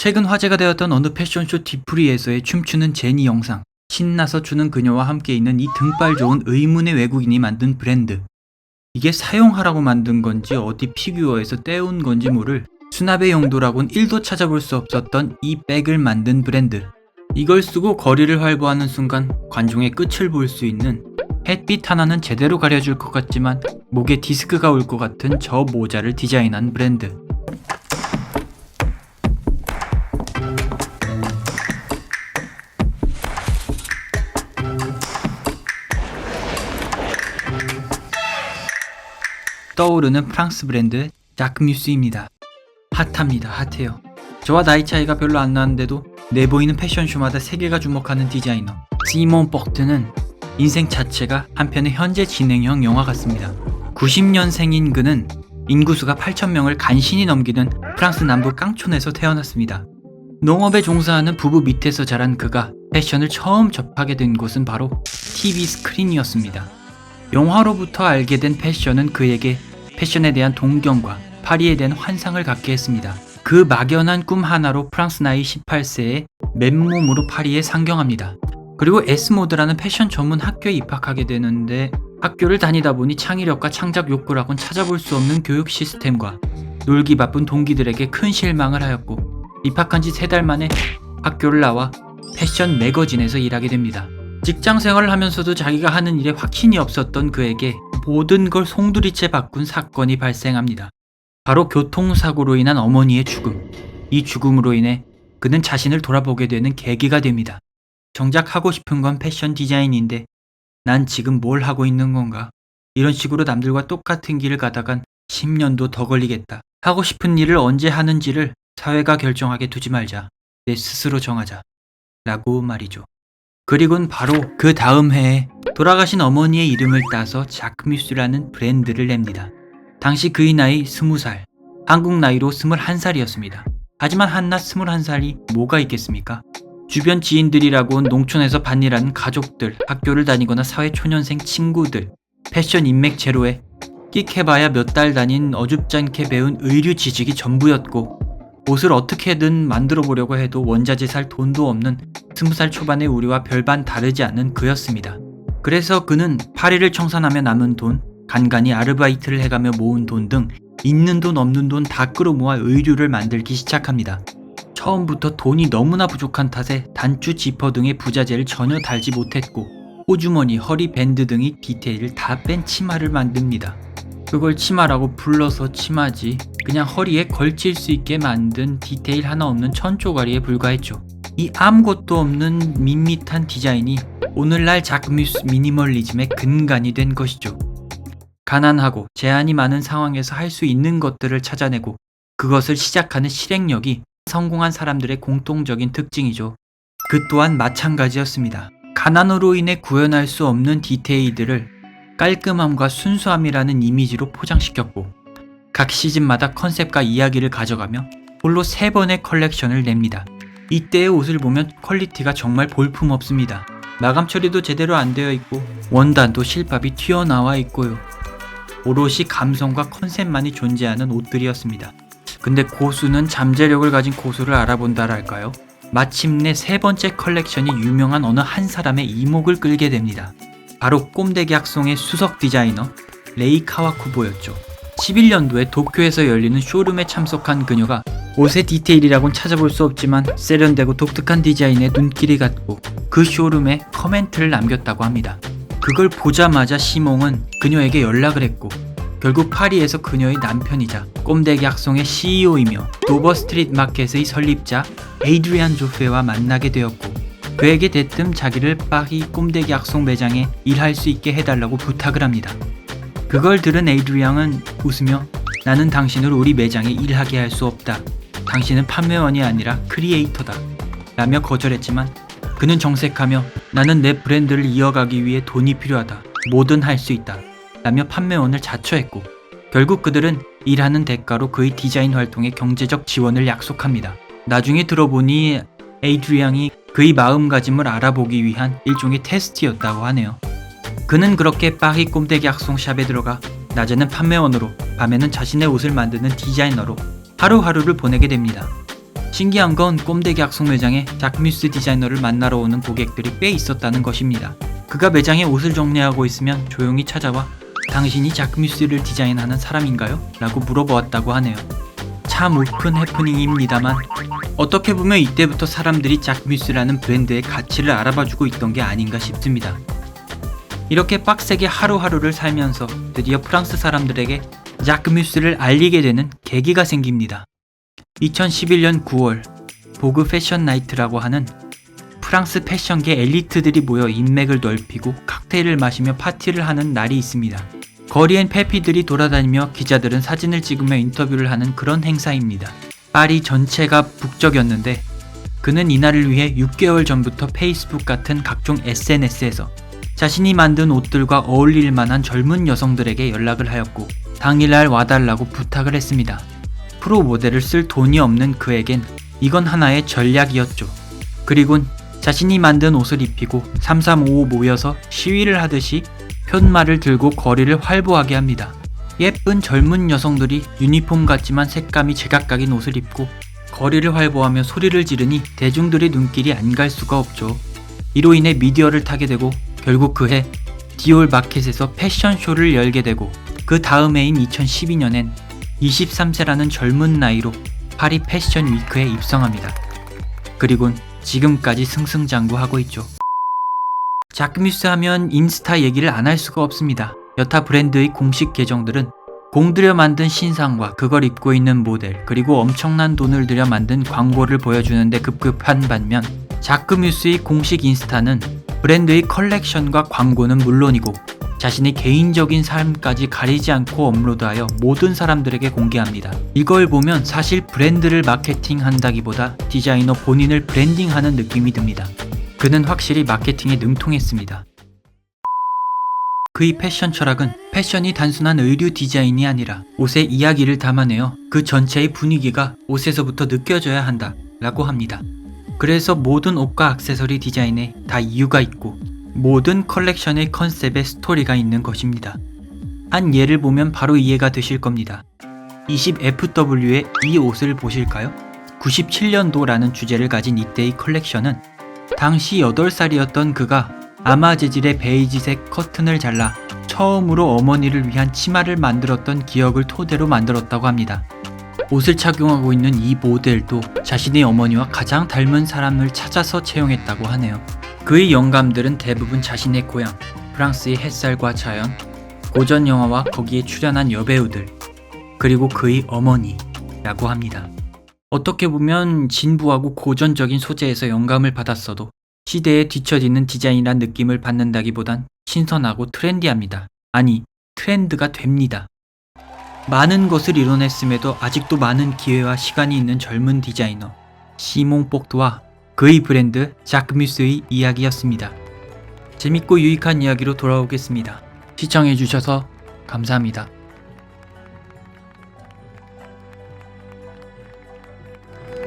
최근 화제가 되었던 어느 패션쇼 뒤풀이에서의 춤추는 제니 영상, 신나서 추는 그녀와 함께 있는 이 등발 좋은 의문의 외국인이 만든 브랜드. 이게 사용하라고 만든 건지 어디 피규어에서 떼온 건지 모를 수납의 용도라곤 1도 찾아볼 수 없었던 이 백을 만든 브랜드. 이걸 쓰고 거리를 활보하는 순간 관중의 끝을 볼 수 있는, 햇빛 하나는 제대로 가려줄 것 같지만 목에 디스크가 올 것 같은 저 모자를 디자인한 브랜드. 떠오르는 프랑스 브랜드 자크뮤스입니다. 핫합니다. 핫해요. 저와 나이 차이가 별로 안 나는데도 내보이는 패션쇼마다 세계가 주목하는 디자이너 시몬 뻑트는 인생 자체가 한편의 현재 진행형 영화 같습니다. 90년생인 그는 인구수가 8,000명을 간신히 넘기는 프랑스 남부 깡촌에서 태어났습니다. 농업에 종사하는 부부 밑에서 자란 그가 패션을 처음 접하게 된 곳은 바로 TV 스크린이었습니다. 영화로부터 알게 된 패션은 그에게 패션에 대한 동경과 파리에 대한 환상을 갖게 했습니다. 그 막연한 꿈 하나로 프랑스 나이 18세에 맨몸으로 파리에 상경합니다. 그리고 S모드라는 패션 전문 학교에 입학하게 되는데, 학교를 다니다 보니 창의력과 창작 욕구라곤 찾아볼 수 없는 교육 시스템과 놀기 바쁜 동기들에게 큰 실망을 하였고, 입학한 지 3달 만에 학교를 나와 패션 매거진에서 일하게 됩니다. 직장 생활을 하면서도 자기가 하는 일에 확신이 없었던 그에게 모든 걸 송두리째 바꾼 사건이 발생합니다. 바로 교통사고로 인한 어머니의 죽음. 이 죽음으로 인해 그는 자신을 돌아보게 되는 계기가 됩니다. 정작 하고 싶은 건 패션 디자인인데 난 지금 뭘 하고 있는 건가? 이런 식으로 남들과 똑같은 길을 가다간 10년도 더 걸리겠다. 하고 싶은 일을 언제 하는지를 사회가 결정하게 두지 말자. 내 스스로 정하자. 라고 말이죠. 그리고는 바로 그 다음 해에 돌아가신 어머니의 이름을 따서 자크뮤스라는 브랜드를 냅니다. 당시 그의 나이 20살, 한국 나이로 21살이었습니다. 하지만 한낱 21살이 뭐가 있겠습니까? 주변 지인들이라곤 농촌에서 밭일하는 가족들, 학교를 다니거나 사회초년생 친구들, 패션 인맥 제로에 끽해봐야 몇 달 다닌 어줍잖게 배운 의류 지식이 전부였고, 옷을 어떻게든 만들어 보려고 해도 원자재 살 돈도 없는 20살 초반의 우리와 별반 다르지 않은 그였습니다. 그래서 그는 파리를 청산하며 남은 돈, 간간히 아르바이트를 해가며 모은 돈 등 있는 돈 없는 돈 다 끌어모아 의류를 만들기 시작합니다. 처음부터 돈이 너무나 부족한 탓에 단추, 지퍼 등의 부자재를 전혀 달지 못했고, 호주머니, 허리 밴드 등의 디테일을 다 뺀 치마를 만듭니다. 그걸 치마라고 불러서 치마지 그냥 허리에 걸칠 수 있게 만든 디테일 하나 없는 천조가리에 불과했죠. 이 아무것도 없는 밋밋한 디자인이 오늘날 자크뮤스 미니멀리즘의 근간이 된 것이죠. 가난하고 제한이 많은 상황에서 할 수 있는 것들을 찾아내고 그것을 시작하는 실행력이 성공한 사람들의 공통적인 특징이죠. 그 또한 마찬가지였습니다. 가난으로 인해 구현할 수 없는 디테일들을 깔끔함과 순수함이라는 이미지로 포장시켰고, 각 시즌마다 컨셉과 이야기를 가져가며 홀로 3번의 컬렉션을 냅니다. 이때의 옷을 보면 퀄리티가 정말 볼품없습니다. 마감 처리도 제대로 안 되어 있고 원단도 실밥이 튀어나와 있고요. 오롯이 감성과 컨셉만이 존재하는 옷들이었습니다. 근데 고수는 잠재력을 가진 고수를 알아본다랄까요? 마침내 3번째 컬렉션이 유명한 어느 한 사람의 이목을 끌게 됩니다. 바로 꼼데기 학송의 수석 디자이너 레이 카와쿠보였죠. 11년도에 도쿄에서 열리는 쇼룸에 참석한 그녀가 옷의 디테일이라곤 찾아볼 수 없지만 세련되고 독특한 디자인에 눈길이 갔고 그 쇼룸에 커멘트를 남겼다고 합니다. 그걸 보자마자 시몽은 그녀에게 연락을 했고, 결국 파리에서 그녀의 남편이자 꼼데기 학송의 CEO이며 도버 스트리트 마켓의 설립자 에이드리안 조페와 만나게 되었고, 그에게 대뜸 자기를 파리 꼼데기 학송 매장에 일할 수 있게 해달라고 부탁을 합니다. 그걸 들은 에이드리안은 웃으며 나는 당신을 우리 매장에 일하게 할 수 없다. 당신은 판매원이 아니라 크리에이터다. 라며 거절했지만 그는 정색하며 나는 내 브랜드를 이어가기 위해 돈이 필요하다. 뭐든 할 수 있다. 라며 판매원을 자처했고, 결국 그들은 일하는 대가로 그의 디자인 활동에 경제적 지원을 약속합니다. 나중에 들어보니 에이드리안이 그의 마음가짐을 알아보기 위한 일종의 테스트였다고 하네요. 그는 그렇게 파리 꼼데기 학송 샵에 들어가 낮에는 판매원으로, 밤에는 자신의 옷을 만드는 디자이너로 하루하루를 보내게 됩니다. 신기한 건 꼼데기 약속 매장에 자크뮤스 디자이너를 만나러 오는 고객들이 꽤 있었다는 것입니다. 그가 매장에 옷을 정리하고 있으면 조용히 찾아와 당신이 자크뮤스를 디자인하는 사람인가요? 라고 물어보았다고 하네요. 참 오픈 해프닝입니다만 어떻게 보면 이때부터 사람들이 자크뮤스라는 브랜드의 가치를 알아봐주고 있던 게 아닌가 싶습니다. 이렇게 빡세게 하루하루를 살면서 드디어 프랑스 사람들에게 자크뮤스를 알리게 되는 계기가 생깁니다. 2011년 9월 보그 패션 나이트라고 하는 프랑스 패션계 엘리트들이 모여 인맥을 넓히고 칵테일을 마시며 파티를 하는 날이 있습니다. 거리엔 페피들이 돌아다니며 기자들은 사진을 찍으며 인터뷰를 하는 그런 행사입니다. 파리 전체가 북적였는데 그는 이날을 위해 6개월 전부터 페이스북 같은 각종 SNS에서 자신이 만든 옷들과 어울릴 만한 젊은 여성들에게 연락을 하였고 당일날 와달라고 부탁을 했습니다. 프로 모델을 쓸 돈이 없는 그에겐 이건 하나의 전략이었죠. 그리곤 자신이 만든 옷을 입히고 3355 모여서 시위를 하듯이 편말을 들고 거리를 활보하게 합니다. 예쁜 젊은 여성들이 유니폼 같지만 색감이 제각각인 옷을 입고 거리를 활보하며 소리를 지르니 대중들의 눈길이 안 갈 수가 없죠. 이로 인해 미디어를 타게 되고 결국 그해 디올 마켓에서 패션쇼를 열게 되고 그 다음 해인 2012년엔 23세라는 젊은 나이로 파리 패션 위크에 입성합니다. 그리곤 지금까지 승승장구하고 있죠. 자크뮤스 하면 인스타 얘기를 안 할 수가 없습니다. 여타 브랜드의 공식 계정들은 공들여 만든 신상과 그걸 입고 있는 모델 그리고 엄청난 돈을 들여 만든 광고를 보여주는데 급급한 반면 자크뮤스의 공식 인스타는 브랜드의 컬렉션과 광고는 물론이고 자신의 개인적인 삶까지 가리지 않고 업로드하여 모든 사람들에게 공개합니다. 이걸 보면 사실 브랜드를 마케팅한다기보다 디자이너 본인을 브랜딩하는 느낌이 듭니다. 그는 확실히 마케팅에 능통했습니다. 그의 패션 철학은 패션이 단순한 의류 디자인이 아니라 옷의 이야기를 담아내어 그 전체의 분위기가 옷에서부터 느껴져야 한다 라고 합니다. 그래서 모든 옷과 액세서리 디자인에 다 이유가 있고 모든 컬렉션의 컨셉에 스토리가 있는 것입니다. 한 예를 보면 바로 이해가 되실 겁니다. 20FW의 이 옷을 보실까요? 97년도라는 주제를 가진 이때의 컬렉션은 당시 8살이었던 그가 아마 재질의 베이지색 커튼을 잘라 처음으로 어머니를 위한 치마를 만들었던 기억을 토대로 만들었다고 합니다. 옷을 착용하고 있는 이 모델도 자신의 어머니와 가장 닮은 사람을 찾아서 채용했다고 하네요. 그의 영감들은 대부분 자신의 고향, 프랑스의 햇살과 자연, 고전 영화와 거기에 출연한 여배우들, 그리고 그의 어머니라고 합니다. 어떻게 보면 진부하고 고전적인 소재에서 영감을 받았어도 시대에 뒤처지는 디자인이란 느낌을 받는다기보단 신선하고 트렌디합니다. 아니, 트렌드가 됩니다. 많은 것을 이뤄냈음에도 아직도 많은 기회와 시간이 있는 젊은 디자이너 시몽 뽁드와 그의 브랜드 자크뮤스의 이야기였습니다. 재밌고 유익한 이야기로 돌아오겠습니다. 시청해주셔서 감사합니다.